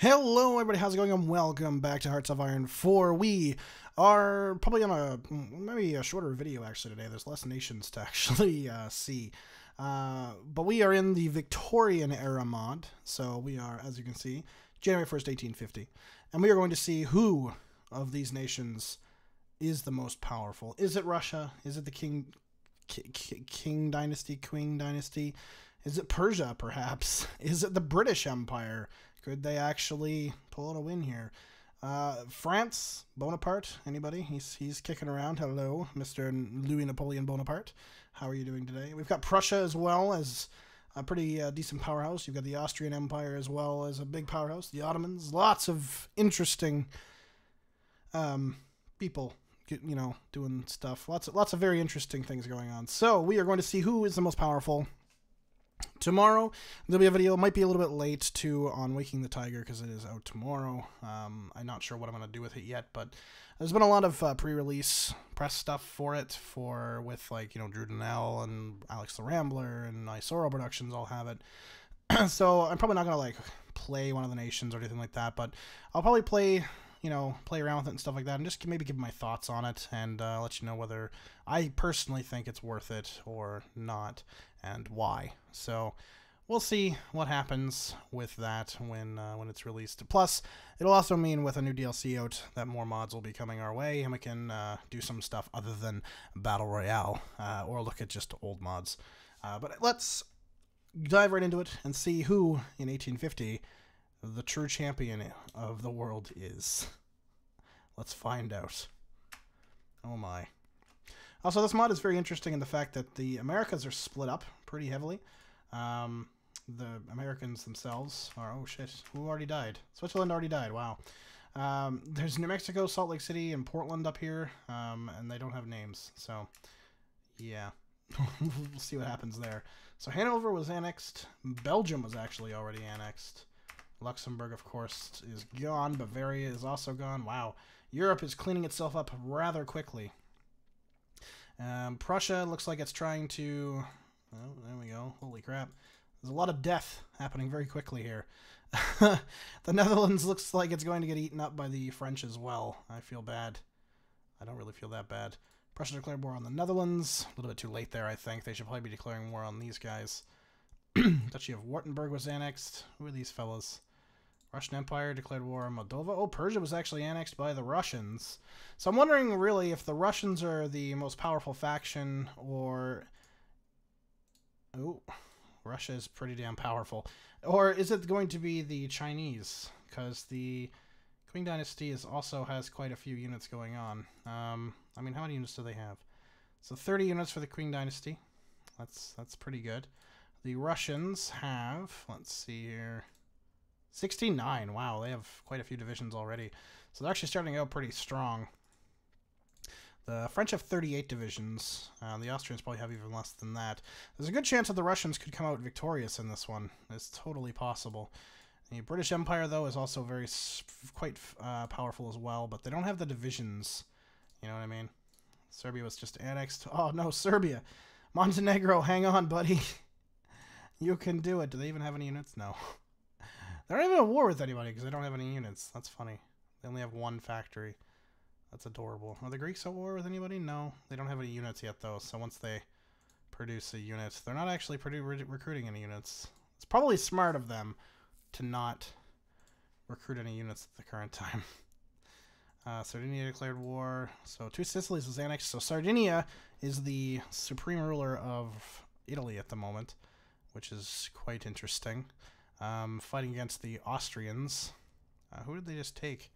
Hello everybody, how's it going? And welcome back to Hearts of Iron 4. We are probably on maybe a shorter video actually today. There's less nations to actually see. But we are in the Victorian era mod. So we are, as you can see, January 1st, 1850. And we are going to see who of these nations is the most powerful. Is it Russia? Is it the King Dynasty, Queen Dynasty? Is it Persia, perhaps? Is it the British Empire? Could they actually pull out a win here? France, Bonaparte, anybody? He's kicking around. Hello, Mr. Louis Napoleon Bonaparte. How are you doing today? We've got Prussia as well as a pretty decent powerhouse. You've got the Austrian Empire as well as a big powerhouse. The Ottomans. Lots of interesting people, you know, doing stuff. Lots of very interesting things going on. So we are going to see who is the most powerful. Tomorrow there'll be a video. It might be a little bit late too on Waking the Tiger because it is out tomorrow. I'm not sure what I'm going to do with it yet, but there's been a lot of pre-release press stuff for it, with like, you know, Drew Donnell and Alex the Rambler and Isoro Productions all have it. So I'm probably not going to like play one of the nations or anything like that, but I'll probably play around with it and stuff like that, and just maybe give my thoughts on it and let you know whether I personally think it's worth it or not and why. So we'll see what happens with that when it's released. Plus, it'll also mean with a new DLC out that more mods will be coming our way, and we can do some stuff other than Battle Royale or look at just old mods. But let's dive right into it and see who in 1850 the true champion of the world is. Let's find out. Oh my. Also, this mod is very interesting in the fact that the Americas are split up pretty heavily. The Americans themselves are... Oh shit, who already died? Switzerland already died, wow. There's New Mexico, Salt Lake City, and Portland up here, and they don't have names, so yeah. We'll see what happens there. So Hanover was annexed. Belgium was actually already annexed. Luxembourg, of course, is gone. Bavaria is also gone. Wow. Europe is cleaning itself up rather quickly. Prussia looks like it's trying to... Oh, there we go. Holy crap. There's a lot of death happening very quickly here. The Netherlands looks like it's going to get eaten up by the French as well. I feel bad. I don't really feel that bad. Prussia declared war on the Netherlands. A little bit too late there, I think. They should probably be declaring war on these guys. Duchy of Württemberg was annexed. Who are these fellas? Russian Empire declared war on Moldova. Oh, Persia was actually annexed by the Russians. So I'm wondering really if the Russians are the most powerful faction or... Oh, Russia is pretty damn powerful. Or is it going to be the Chinese? Because the Qing Dynasty also has quite a few units going on. I mean, how many units do they have? So 30 units for the Qing Dynasty. That's pretty good. The Russians have, let's see here, 69. Wow, they have quite a few divisions already. So they're actually starting out pretty strong. The French have 38 divisions. The Austrians probably have even less than that. There's a good chance that the Russians could come out victorious in this one. It's totally possible. The British Empire, though, is also quite powerful as well, but they don't have the divisions. You know what I mean? Serbia was just annexed. Oh, no, Serbia. Montenegro, hang on, buddy. You can do it. Do they even have any units? No. They're not even at war with anybody because they don't have any units. That's funny. They only have one factory. That's adorable. Are the Greeks at war with anybody? No. They don't have any units yet, though. So once they produce a unit, they're not actually recruiting any units. It's probably smart of them to not recruit any units at the current time. Sardinia declared war. So two Sicilies was annexed. So Sardinia is the supreme ruler of Italy at the moment, which is quite interesting. Fighting against the Austrians. Who did they just take?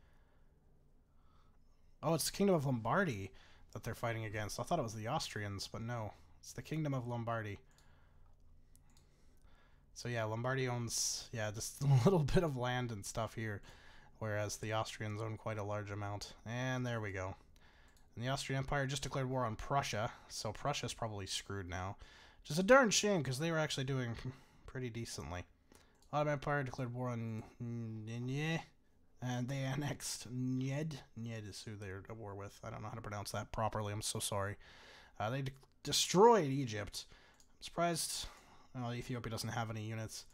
Oh, it's the Kingdom of Lombardy that they're fighting against. I thought it was the Austrians, but no. It's the Kingdom of Lombardy. So yeah, Lombardy owns, yeah, just a little bit of land and stuff here, whereas the Austrians own quite a large amount. And there we go. And the Austrian Empire just declared war on Prussia, so Prussia's probably screwed now. Which is a darn shame, because they were actually doing pretty decently. Ottoman Empire declared war on Nye, and they annexed Njed. Njed is who they're at war with. I don't know how to pronounce that properly. I'm so sorry. They destroyed Egypt. I'm surprised Ethiopia doesn't have any units.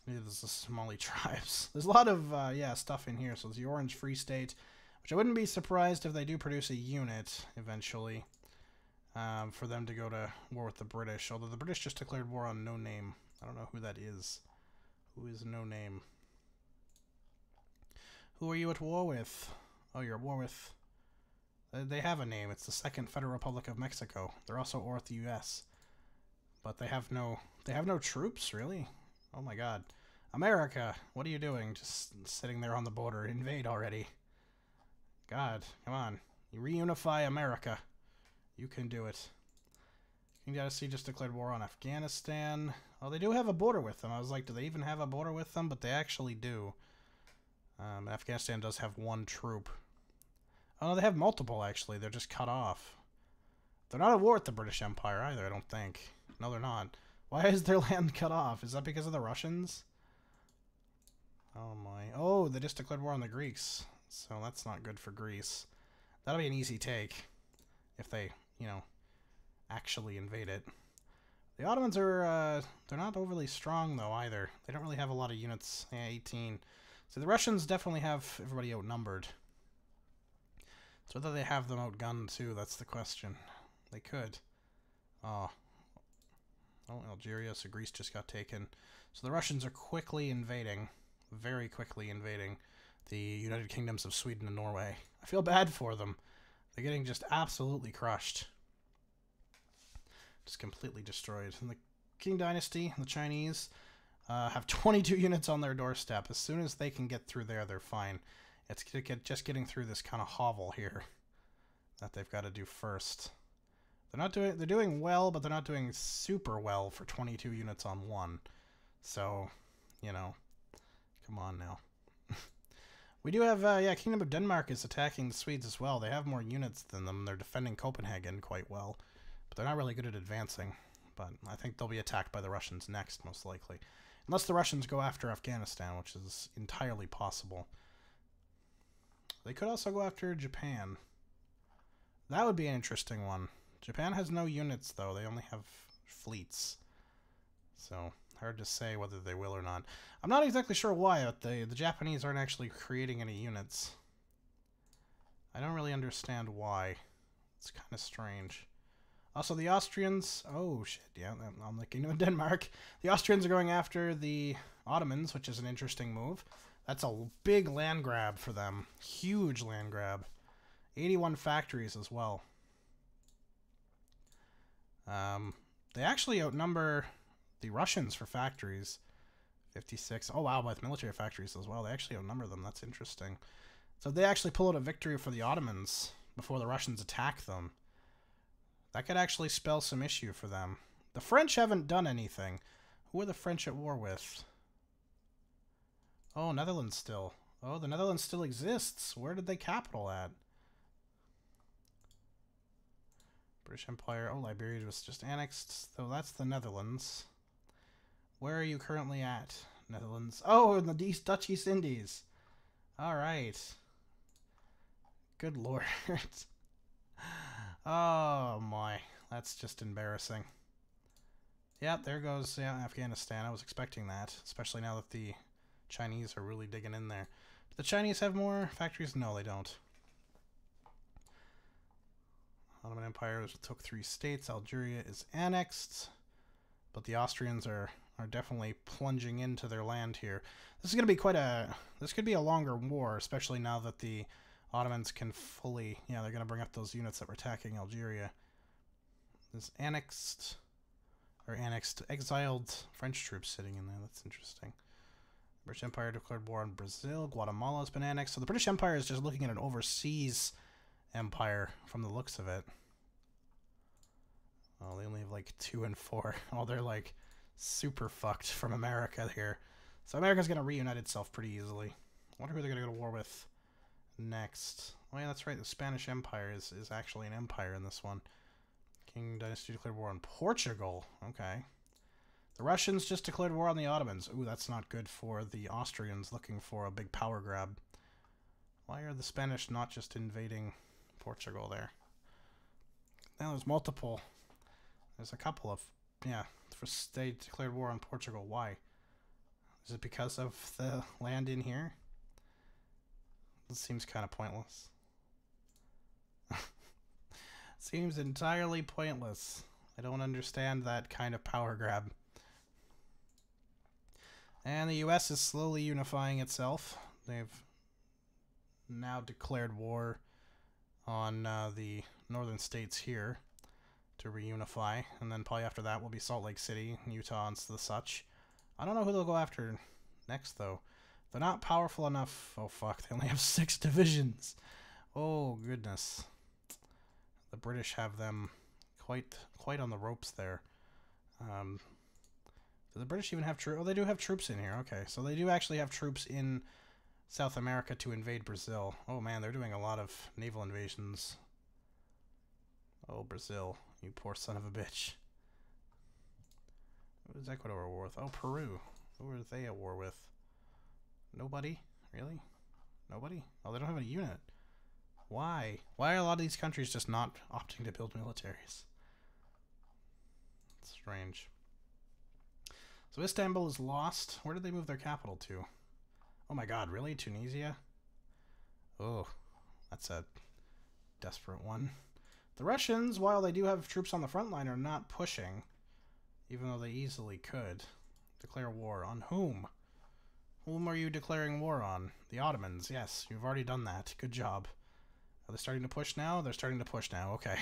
Yeah, there's the Somali tribes. There's a lot of, yeah, stuff in here. So there's the Orange Free State, which I wouldn't be surprised if they do produce a unit eventually for them to go to war with the British. Although the British just declared war on No Name. I don't know who that is. Who is No Name? Who are you at war with? Oh, you're at war with... They have a name. It's the Second Federal Republic of Mexico. They're also at war with the U.S. But they have no troops, really? Oh my god. America, what are you doing? Just sitting there on the border. Invade already. God, come on. You reunify America. You can do it. You gotta see, just declared war on Afghanistan. Oh, they do have a border with them. I was like, do they even have a border with them? But they actually do. Afghanistan does have one troop. Oh, no, they have multiple, actually. They're just cut off. They're not at war with the British Empire either, I don't think. No, they're not. Why is their land cut off? Is that because of the Russians? Oh, my. Oh, they just declared war on the Greeks. So that's not good for Greece. That'll be an easy take. If they, you know, actually invade it. The Ottomans are, they're not overly strong, though, either. They don't really have a lot of units. Yeah, 18. So the Russians definitely have everybody outnumbered. So whether they have them outgunned, too, that's the question. They could. Oh, Algeria, so Greece just got taken. So the Russians are quickly invading, very quickly invading, the United Kingdoms of Sweden and Norway. I feel bad for them. They're getting just absolutely crushed. Just completely destroyed. And the Qing Dynasty, the Chinese, have 22 units on their doorstep. As soon as they can get through there, they're fine. It's just getting through this kind of hovel here that they've got to do first. They're doing well, but they're not doing super well for 22 units on one. So, you know, come on now. We do have, yeah, Kingdom of Denmark is attacking the Swedes as well. They have more units than them. They're defending Copenhagen quite well, but they're not really good at advancing. But I think they'll be attacked by the Russians next, most likely. Unless the Russians go after Afghanistan, which is entirely possible. They could also go after Japan. That would be an interesting one. Japan has no units, though. They only have fleets. So, hard to say whether they will or not. I'm not exactly sure why, but the Japanese aren't actually creating any units. I don't really understand why. It's kind of strange. Also, the Austrians... Oh, shit, yeah, I'm the Kingdom of Denmark. The Austrians are going after the Ottomans, which is an interesting move. That's a big land grab for them. Huge land grab. 81 factories as well. They actually outnumber the Russians for factories. 56. Oh, wow, with military factories as well. They actually outnumber them. That's interesting. So they actually pull out a victory for the Ottomans before the Russians attack them. That could actually spell some issue for them. The French haven't done anything. Who are the French at war with? Oh, Netherlands still. Oh, the Netherlands still exists. Where did they capital at? British Empire. Oh, Liberia was just annexed. So that's the Netherlands. Where are you currently at, Netherlands? Oh, in the Dutch East Indies. All right. Good lord. Oh, my. That's just embarrassing. Yeah, there goes Afghanistan. I was expecting that, especially now that the Chinese are really digging in there. Do the Chinese have more factories? No, they don't. Ottoman Empire took 3 states. Algeria is annexed. But the Austrians are definitely plunging into their land here. This is going to be quite a... This could be a longer war, especially now that the Ottomans can fully... Yeah, they're going to bring up those units that were attacking Algeria. There's annexed... Or annexed, exiled French troops sitting in there. That's interesting. British Empire declared war on Brazil. Guatemala's been annexed. So the British Empire is just looking at an overseas empire from the looks of it. Oh, they only have like 2 and 4. Oh, they're like super fucked from America here. So America's going to reunite itself pretty easily. I wonder who they're going to go to war with next. Oh yeah, that's right. The Spanish Empire is actually an empire in this one. King Dynasty declared war on Portugal. Okay. The Russians just declared war on the Ottomans. Ooh, that's not good for the Austrians looking for a big power grab. Why are the Spanish not just invading Portugal there? Now there's multiple. There's a couple of... Yeah, they declared war on Portugal. Why? Is it because of the land in here? This seems kind of pointless. Seems entirely pointless. I don't understand that kind of power grab. And the US is slowly unifying itself. They've now declared war on the northern states here to reunify. And then probably after that will be Salt Lake City, Utah, and the such. I don't know who they'll go after next, though. They're not powerful enough. Oh, fuck. They only have 6 divisions. Oh, goodness. The British have them quite on the ropes there. Do the British even have troops? Oh, they do have troops in here. Okay, so they do actually have troops in South America to invade Brazil. Oh, man, they're doing a lot of naval invasions. Oh, Brazil, you poor son of a bitch. Who is Ecuador at war with? Oh, Peru. Who are they at war with? Nobody? Really? Nobody? Oh, they don't have a unit. Why? Why are a lot of these countries just not opting to build militaries? It's strange. So Istanbul is lost. Where did they move their capital to? Oh my god, really? Tunisia? Oh, that's a desperate one. The Russians, while they do have troops on the front line, are not pushing, even though they easily could. Declare war. On whom? Whom are you declaring war on? The Ottomans. Yes, you've already done that. Good job. Are they starting to push now? They're starting to push now. Okay.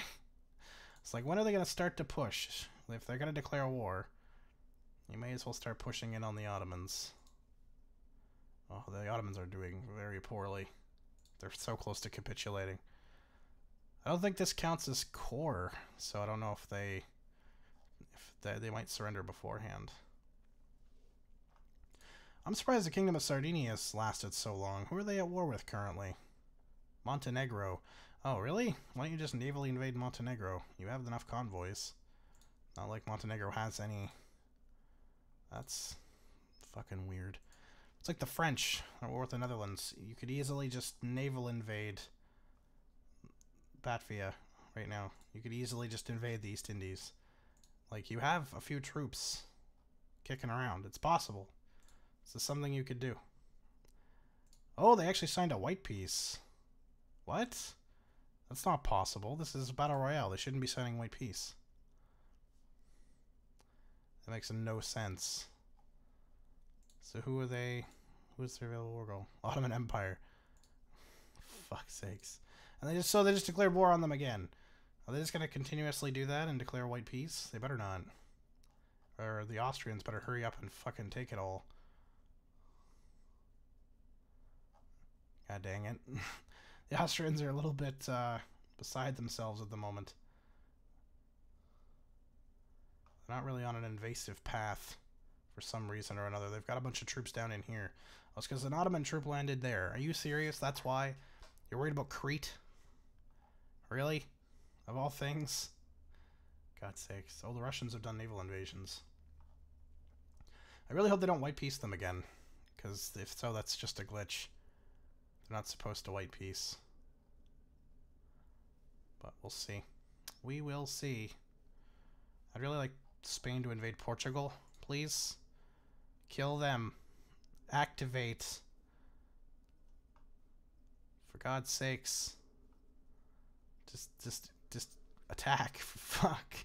It's like, when are they going to start to push? If they're going to declare war, you may as well start pushing in on the Ottomans. Oh, the Ottomans are doing very poorly. They're so close to capitulating. I don't think this counts as core, so I don't know if they might surrender beforehand. I'm surprised the Kingdom of Sardinia has lasted so long. Who are they at war with currently? Montenegro. Oh, really? Why don't you just navally invade Montenegro? You have enough convoys. Not like Montenegro has any. That's fucking weird. It's like the French at war with the Netherlands. You could easily just naval invade Latvia right now. You could easily just invade the East Indies. Like, you have a few troops kicking around. It's possible. This is something you could do. Oh, they actually signed a white peace. What? That's not possible. This is Battle Royale. They shouldn't be signing white peace. That makes no sense. So who are they? Who's their available war goal? Ottoman Empire. Fuck's sakes. And they just declared war on them again. Are they just gonna continuously do that and declare white peace? They better not. Or the Austrians better hurry up and fucking take it all. God dang it. The Austrians are a little bit beside themselves at the moment. They're not really on an invasive path for some reason or another. They've got a bunch of troops down in here. Oh, it's because an Ottoman troop landed there. Are you serious? That's why? You're worried about Crete? Really? Of all things? God's sakes. Oh, the Russians have done naval invasions. I really hope they don't white peace them again. Because if so, that's just a glitch. They're not supposed to white peace. But we'll see. We will see. I'd really like Spain to invade Portugal, please. Kill them. Activate. For God's sakes. Just attack. Fuck.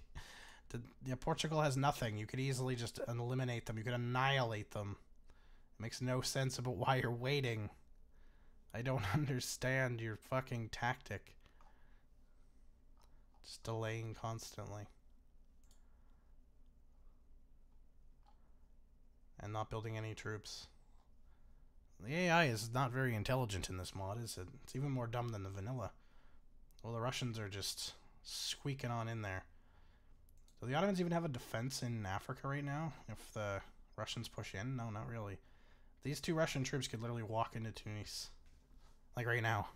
Yeah, Portugal has nothing. You could easily just eliminate them. You could annihilate them. It makes no sense about why you're waiting. I don't understand your fucking tactic. Just delaying constantly. And not building any troops. The AI is not very intelligent in this mod, is it? It's even more dumb than the vanilla. Well, the Russians are just squeaking on in there. Do the Ottomans even have a defense in Africa right now? If the Russians push in? No, not really. These 2 Russian troops could literally walk into Tunis. Like right now.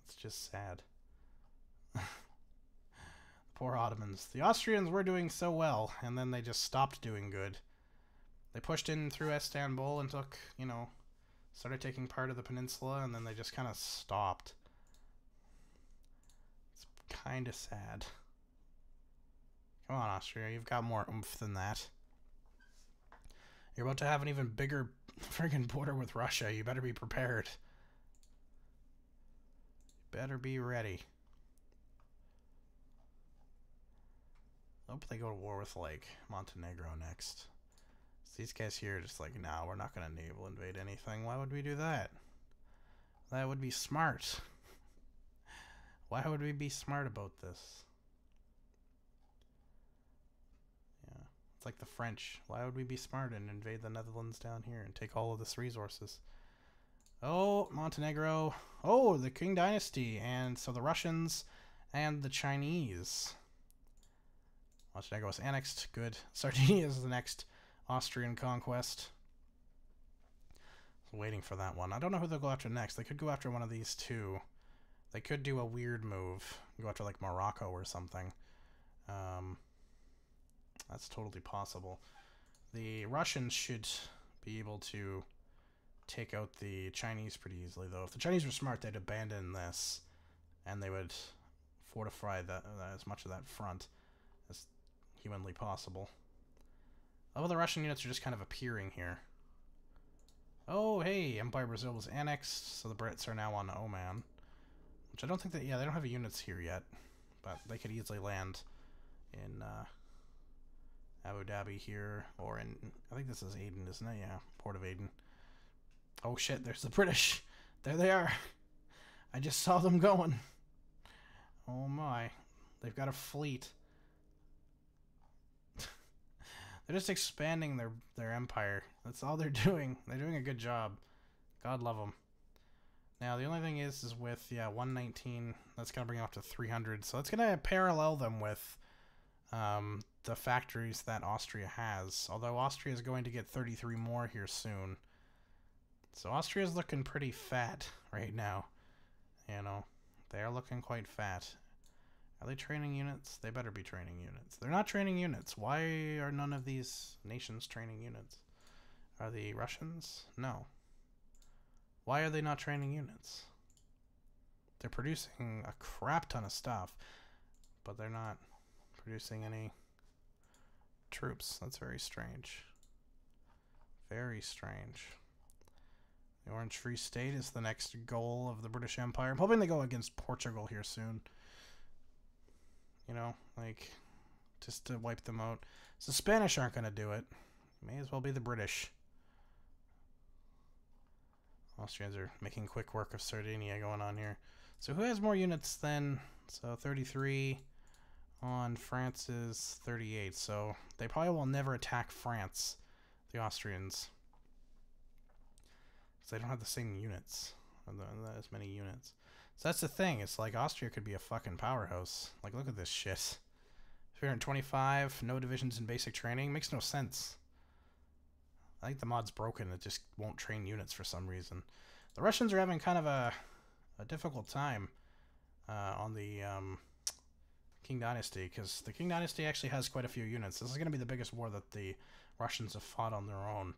It's just sad. Poor Ottomans. The Austrians were doing so well, and then they just stopped doing good. They pushed in through Istanbul and took, you know, started taking part of the peninsula, and then they just kind of stopped. It's kind of sad. Come on, Austria. You've got more oomph than that. You're about to have an even bigger friggin' border with Russia. You better be prepared. Better be ready. I hope they go to war with, like, Montenegro next. So these guys here are just like, nah, we're not going to naval invade anything. Why would we do that? That would be smart. Why would we be smart about this? Yeah, it's like the French. Why would we be smart and invade the Netherlands down here and take all of this resources? Oh, Montenegro. Oh, the Qing Dynasty. And so the Russians and the Chinese. Montenegro was annexed. Good. Sardinia is the next Austrian conquest. Waiting for that one. I don't know who they'll go after next. They could go after one of these two. They could do a weird move. Go after like Morocco or something. That's totally possible. The Russians should be able to take out the Chinese pretty easily, though. If the Chinese were smart, they'd abandon this, and they would fortify that as much of that front as humanly possible. All of the Russian units are just kind of appearing here. Oh, hey, Empire Brazil was annexed, so the Brits are now on Oman. Which I don't think that, yeah, they don't have units here yet, but they could easily land in Abu Dhabi here, or in, I think this is Aden, isn't it? Yeah, Port of Aden. Oh shit, there's the British. There they are. I just saw them going. Oh my. They've got a fleet. They're just expanding their empire. That's all they're doing. They're doing a good job. God love them. Now, the only thing is with, yeah, 119, that's going to bring them up to 300. So that's going to parallel them with the factories that Austria has. Although Austria is going to get 33 more here soon. So Austria's looking pretty fat right now. You know, they are looking quite fat. Are they training units? They better be training units. They're not training units. Why are none of these nations training units? Are the Russians? No. Why are they not training units? They're producing a crap ton of stuff, but they're not producing any troops. That's very strange. Very strange. The Orange Free State is the next goal of the British Empire. I'm hoping they go against Portugal here soon. You know, like, just to wipe them out. So the Spanish aren't going to do it. May as well be the British. Austrians are making quick work of Sardinia going on here. So who has more units than... So 33 on France's 38. So they probably will never attack France, the Austrians. Because they don't have the same units. Not as many units. So that's the thing. It's like Austria could be a fucking powerhouse. Like, look at this shit. 325, no divisions in basic training. Makes no sense. I think the mod's broken. It just won't train units for some reason. The Russians are having kind of a difficult time on the Qing Dynasty, because the Qing Dynasty actually has quite a few units. This is going to be the biggest war that the Russians have fought on their own.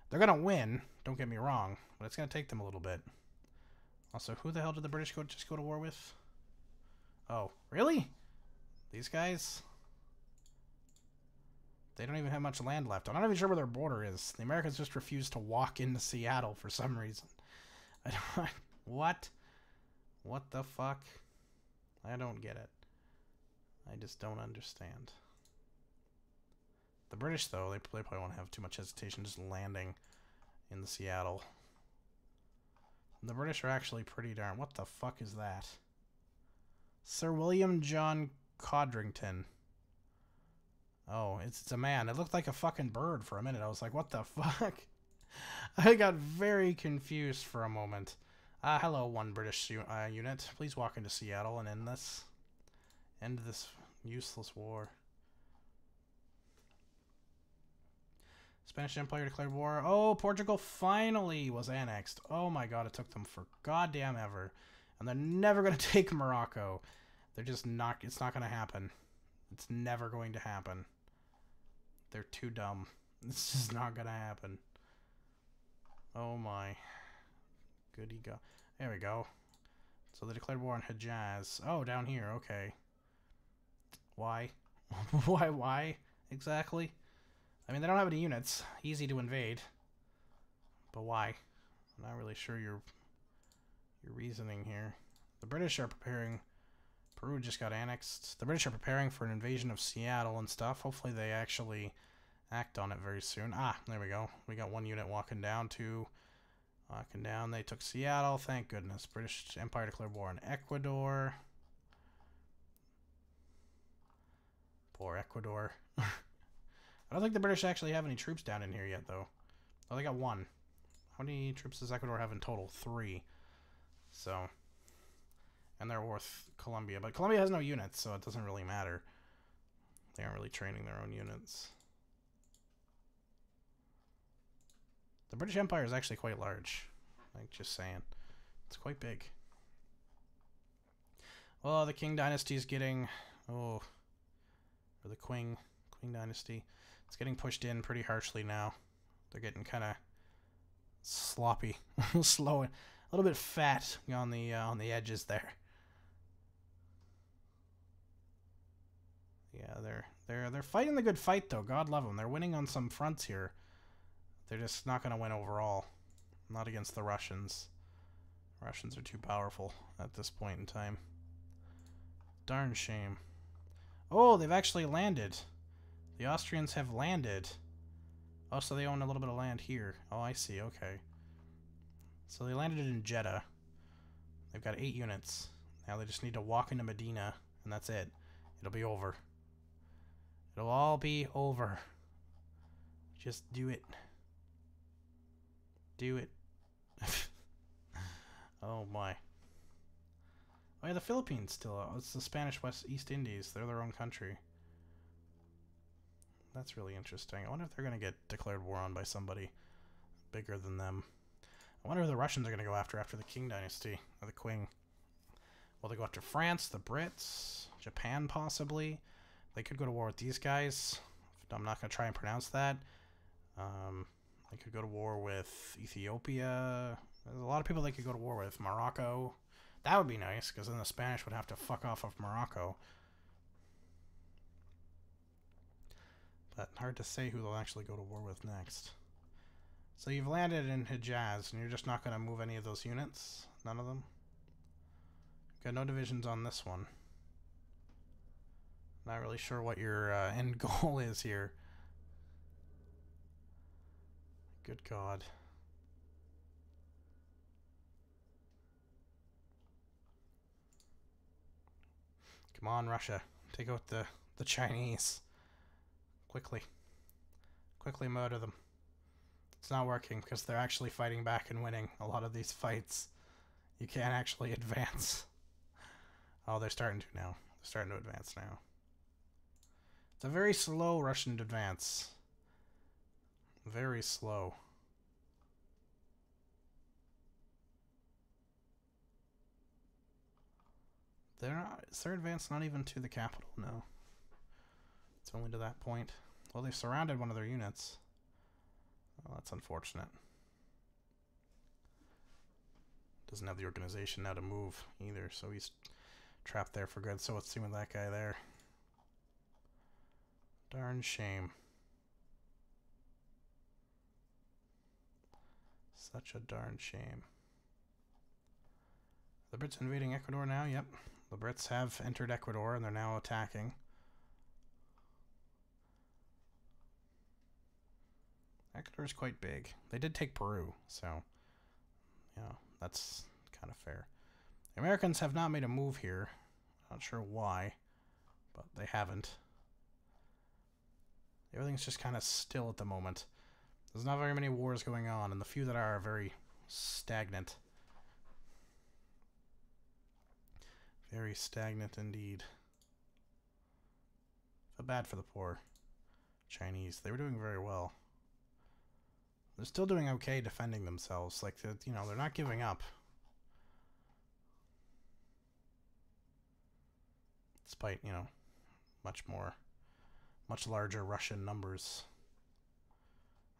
They're going to win, don't get me wrong, but it's going to take them a little bit. Also, who the hell did the British just go to war with? Oh, really? These guys? They don't even have much land left. I'm not even sure where their border is. The Americans just refused to walk into Seattle for some reason. I don't... What? What the fuck? I don't get it. I just don't understand. The British, though, they probably won't have too much hesitation just landing in the Seattle. The British are actually pretty darn... What the fuck is that? Sir William John Codrington. Oh, it's a man. It looked like a fucking bird for a minute. I was like, what the fuck? I got very confused for a moment. Hello, one British unit. Please walk into Seattle and end this. End this useless war. Spanish Empire declared war. Oh, Portugal finally was annexed. Oh my god, it took them for goddamn ever. And they're never going to take Morocco. They're just not... It's not going to happen. It's never going to happen. They're too dumb. It's just not going to happen. Oh my. Goody go. There we go. So they declared war on Hejaz. Oh, down here. Okay. Why? Why exactly? I mean, they don't have any units. Easy to invade. But why? I'm not really sure your reasoning here. The British are preparing... Peru just got annexed. The British are preparing for an invasion of Seattle and stuff. Hopefully they actually act on it very soon. Ah, there we go. We got one unit walking down, two walking down. They took Seattle. Thank goodness. British Empire declared war on Ecuador. Poor Ecuador. I don't think the British actually have any troops down in here yet, though. Oh, they got one. How many troops does Ecuador have in total? 3. So... And they're with Colombia. But Colombia has no units, so it doesn't really matter. They aren't really training their own units. The British Empire is actually quite large. Like, just saying. It's quite big. Well, the Qing dynasty is getting... Oh. Or the Qing dynasty. It's getting pushed in pretty harshly now. They're getting kind of sloppy. Slow. A little bit fat on the edges there. Yeah, they're fighting the good fight though. God love them. They're winning on some fronts here. They're just not going to win overall. Not against the Russians. Russians are too powerful at this point in time. Darn shame. Oh, they've actually landed. The Austrians have landed. Oh, so they own a little bit of land here. Oh, I see. Okay. So they landed in Jeddah. They've got 8 units. Now they just need to walk into Medina, and that's it. It'll be over. It'll all be over. Just do it. Do it. Oh my. Oh yeah, the Philippines still. It's the Spanish East Indies. They're their own country. That's really interesting. I wonder if they're going to get declared war on by somebody bigger than them. I wonder who the Russians are going to go after the Qing dynasty, or the Qing. Will they go after France, the Brits, Japan possibly? They could go to war with these guys. I'm not going to try and pronounce that. They could go to war with Ethiopia. There's a lot of people they could go to war with. Morocco. That would be nice, because then the Spanish would have to fuck off of Morocco. But hard to say who they'll actually go to war with next. So you've landed in Hejaz, and you're just not going to move any of those units? None of them? Got no divisions on this one. Not really sure what your end goal is here. Good God. Come on, Russia. Take out the Chinese. Quickly. Quickly murder them. It's not working because they're actually fighting back and winning a lot of these fights. You can't actually advance. Oh, they're starting to now. They're starting to advance now. It's a very slow Russian advance. Very slow. Is their advance not even to the capital? No. It's only to that point. Well, they've surrounded one of their units. Oh, that's unfortunate. Doesn't have the organization now to move either, so he's trapped there for good. So let's see with that guy there. Darn shame. Such a darn shame. The Brits invading Ecuador now? Yep. The Brits have entered Ecuador and they're now attacking. Ecuador's quite big. They did take Peru, so yeah, that's kind of fair. The Americans have not made a move here. Not sure why, but they haven't. Everything's just kind of still at the moment. There's not very many wars going on, and the few that are very stagnant. Very stagnant indeed. Feel bad for the poor Chinese. They were doing very well. They're still doing okay defending themselves. Like, you know, they're not giving up. Despite, you know, much larger Russian numbers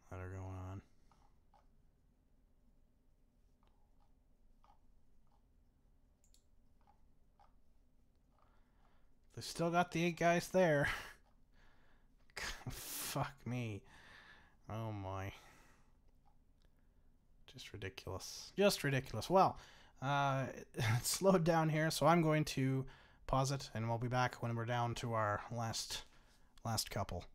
that are going on. They still got the 8 guys there. Fuck me. Oh my. Just ridiculous. Just ridiculous. Well, it slowed down here, so I'm going to pause it, and we'll be back when we're down to our last couple.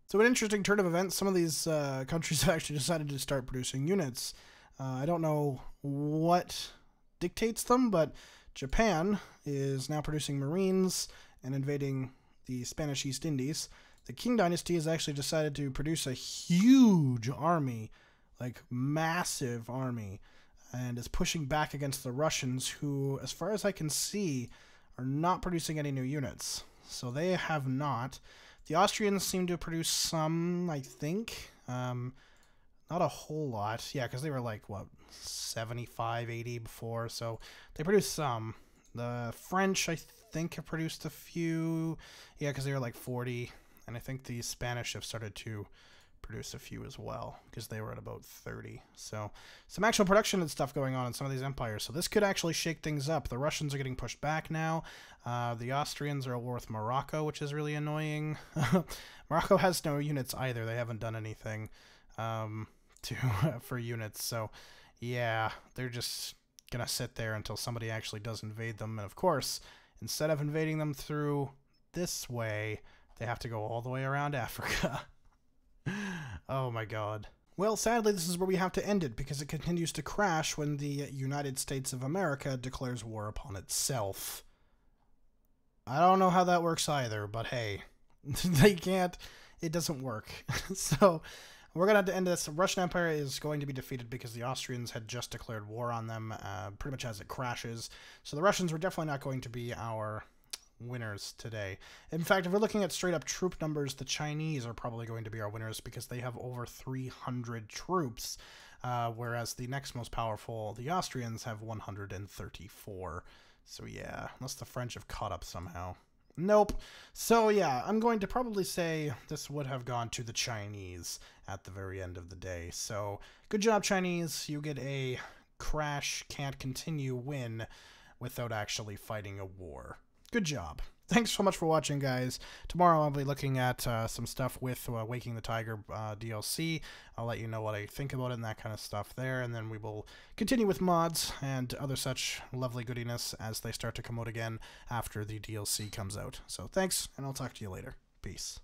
So an interesting turn of events, some of these countries have actually decided to start producing units. I don't know what dictates them, but Japan is now producing Marines and invading the Spanish East Indies. The Qing Dynasty has actually decided to produce a huge army, like massive army, and is pushing back against the Russians, who, as far as I can see, are not producing any new units. So they have not. The Austrians seem to produce some, I think. Not a whole lot. Yeah, because they were like, what, 75, 80 before, so they produced some. The French, I think, have produced a few. Yeah, because they were like 40. And I think the Spanish have started to produce a few as well, because they were at about 30. So some actual production and stuff going on in some of these empires. So this could actually shake things up. The Russians are getting pushed back now. The Austrians are at war with Morocco, which is really annoying. Morocco has no units either. They haven't done anything for units. So yeah, they're just gonna sit there until somebody actually does invade them. And of course, instead of invading them through this way, they have to go all the way around Africa. Oh my god. Well, sadly, this is where we have to end it, because it continues to crash when the United States of America declares war upon itself. I don't know how that works either, but hey, they can't, it doesn't work. So we're going to have to end this. The Russian Empire is going to be defeated because the Austrians had just declared war on them pretty much as it crashes. So the Russians were definitely not going to be our winners today. In fact, if we're looking at straight up troop numbers, the Chinese are probably going to be our winners because they have over 300 troops, whereas the next most powerful, the Austrians, have 134. So yeah, unless the French have caught up somehow. Nope. So yeah, I'm going to probably say this would have gone to the Chinese at the very end of the day. So good job, Chinese. You get a crash, can't continue win without actually fighting a war. Good job. Thanks so much for watching, guys. Tomorrow I'll be looking at some stuff with Waking the Tiger DLC. I'll let you know what I think about it and that kind of stuff there, and then we will continue with mods and other such lovely goodiness as they start to come out again after the DLC comes out. So thanks, and I'll talk to you later. Peace.